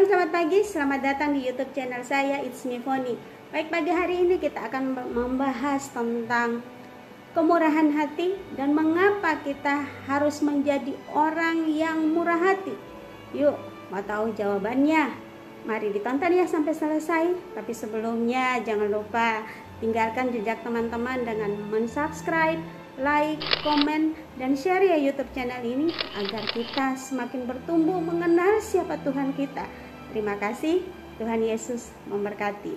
selamat pagi, selamat datang di YouTube channel saya, It's Me Foni. Baik, pagi hari ini kita akan membahas tentang kemurahan hati dan mengapa kita harus menjadi orang yang murah hati. Yuk, mau tahu jawabannya? Mari ditonton ya sampai selesai. Tapi sebelumnya jangan lupa tinggalkan jejak teman-teman dengan mensubscribe, like, komen, dan share ya YouTube channel ini agar kita semakin bertumbuh mengenal siapa Tuhan kita. Terima kasih, Tuhan Yesus memberkati.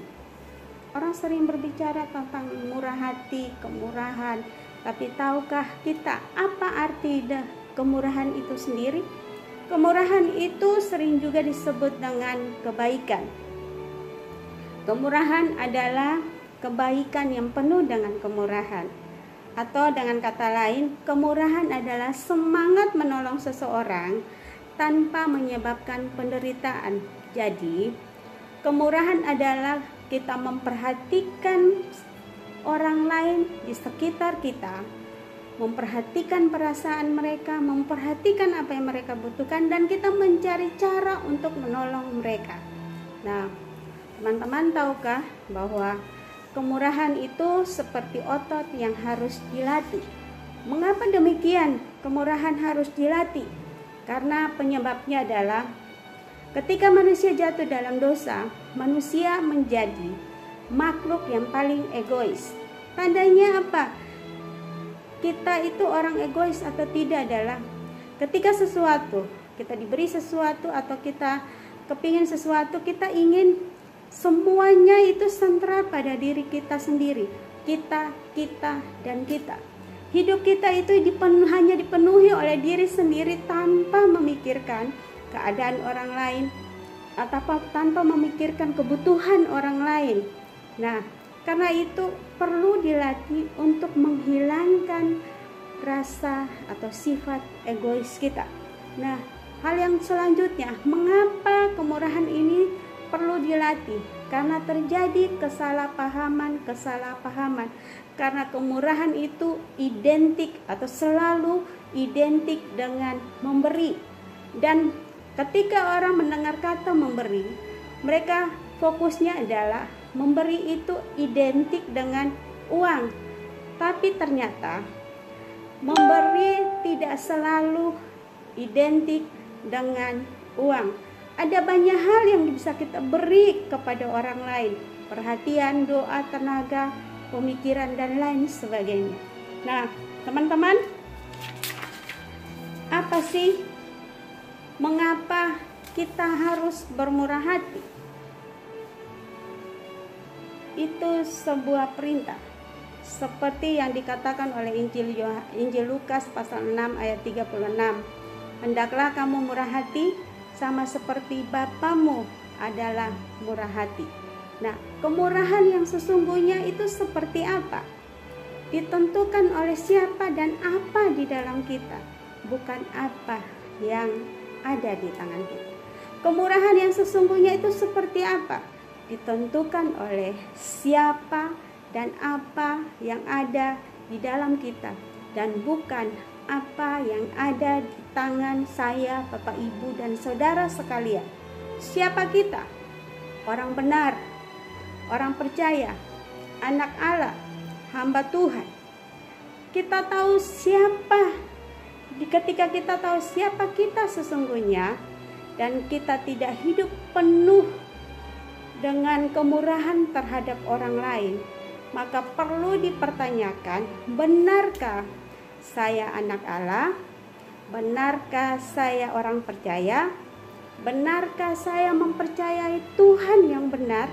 Orang sering berbicara tentang murah hati, kemurahan, tapi tahukah kita apa arti kemurahan itu sendiri? Kemurahan itu sering juga disebut dengan kebaikan. Kemurahan adalah kebaikan yang penuh dengan kemurahan. Atau dengan kata lain, kemurahan adalah semangat menolong seseorang tanpa menyebabkan penderitaan. Jadi, kemurahan adalah kita memperhatikan orang lain di sekitar kita, memperhatikan perasaan mereka, memperhatikan apa yang mereka butuhkan, dan kita mencari cara untuk menolong mereka. Nah, teman-teman tahukah bahwa kemurahan itu seperti otot yang harus dilatih. Mengapa demikian? Kemurahan harus dilatih karena penyebabnya adalah ketika manusia jatuh dalam dosa, manusia menjadi makhluk yang paling egois. Tandanya apa? Kita itu orang egois atau tidak adalah ketika kita diberi sesuatu atau kita kepingin sesuatu, kita ingin semuanya itu sentral pada diri kita sendiri. Kita, dan kita. Hidup kita itu hanya dipenuhi oleh diri sendiri tanpa memikirkan keadaan orang lain atau tanpa memikirkan kebutuhan orang lain. Nah, karena itu perlu dilatih untuk menghilangkan rasa atau sifat egois kita. Nah, hal yang selanjutnya, mengapa kemurahan ini perlu dilatih? Karena terjadi kesalahpahaman. Karena kemurahan itu identik atau selalu identik dengan memberi. Dan ketika orang mendengar kata memberi, mereka fokusnya adalah memberi itu identik dengan uang. Tapi ternyata memberi tidak selalu identik dengan uang. Ada banyak hal yang bisa kita beri kepada orang lain. Perhatian, doa, tenaga, pemikiran, dan lain sebagainya. Nah, teman-teman, apa sih? Mengapa kita harus bermurah hati? Itu sebuah perintah. Seperti yang dikatakan oleh Injil Lukas pasal 6 ayat 36. Hendaklah kamu murah hati sama seperti Bapamu adalah murah hati. Nah, kemurahan yang sesungguhnya itu seperti apa? Ditentukan oleh siapa dan apa di dalam kita, bukan apa yang ada di tangan kita. Kemurahan yang sesungguhnya itu seperti apa? Ditentukan oleh siapa dan apa yang ada di dalam kita, dan bukan apa yang ada di tangan saya, Bapak, Ibu, dan saudara sekalian. Siapa kita? Orang benar, orang percaya, anak Allah, hamba Tuhan. Kita tahu siapa. Ketika kita tahu siapa kita sesungguhnya, dan kita tidak hidup penuh dengan kemurahan terhadap orang lain, maka perlu dipertanyakan, benarkah saya anak Allah? Benarkah saya orang percaya? Benarkah saya mempercayai Tuhan yang benar?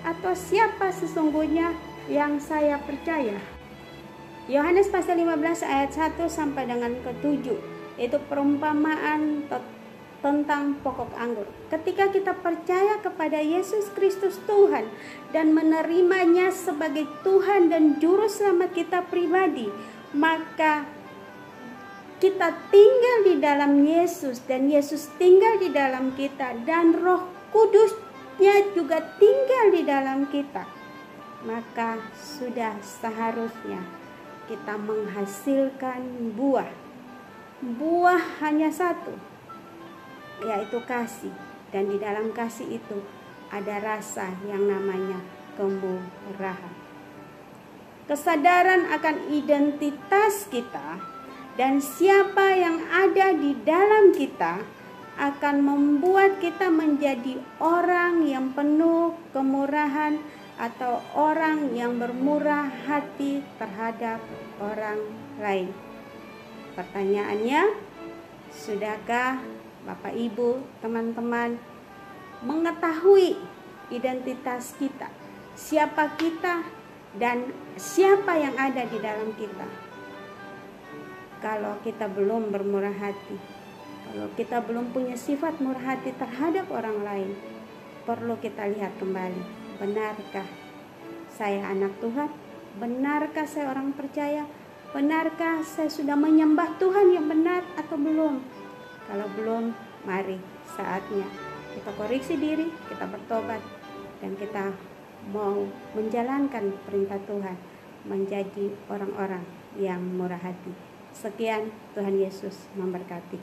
Atau siapa sesungguhnya yang saya percaya? Yohanes pasal 15 ayat 1 sampai dengan ke-7, itu perumpamaan tentang pokok anggur. Ketika kita percaya kepada Yesus Kristus Tuhan dan menerimanya sebagai Tuhan dan Juru Selamat kita pribadi, maka kita tinggal di dalam Yesus dan Yesus tinggal di dalam kita, dan Roh Kudusnya juga tinggal di dalam kita. Maka sudah seharusnya kita menghasilkan buah. Buah hanya satu, yaitu kasih. Dan di dalam kasih itu ada rasa yang namanya kemurahan. Kesadaran akan identitas kita dan siapa yang ada di dalam kita akan membuat kita menjadi orang yang penuh kemurahan atau orang yang bermurah hati terhadap orang lain. Pertanyaannya, sudahkah Bapak Ibu, teman-teman mengetahui identitas kita, siapa kita dan siapa yang ada di dalam kita? Kalau kita belum bermurah hati, kalau kita belum punya sifat murah hati terhadap orang lain, perlu kita lihat kembali, benarkah saya anak Tuhan? Benarkah saya orang percaya? Benarkah saya sudah menyembah Tuhan yang benar atau belum? Kalau belum, mari saatnya kita koreksi diri, kita bertobat, dan kita mau menjalankan perintah Tuhan, menjadi orang-orang yang murah hati. Sekian, Tuhan Yesus memberkati.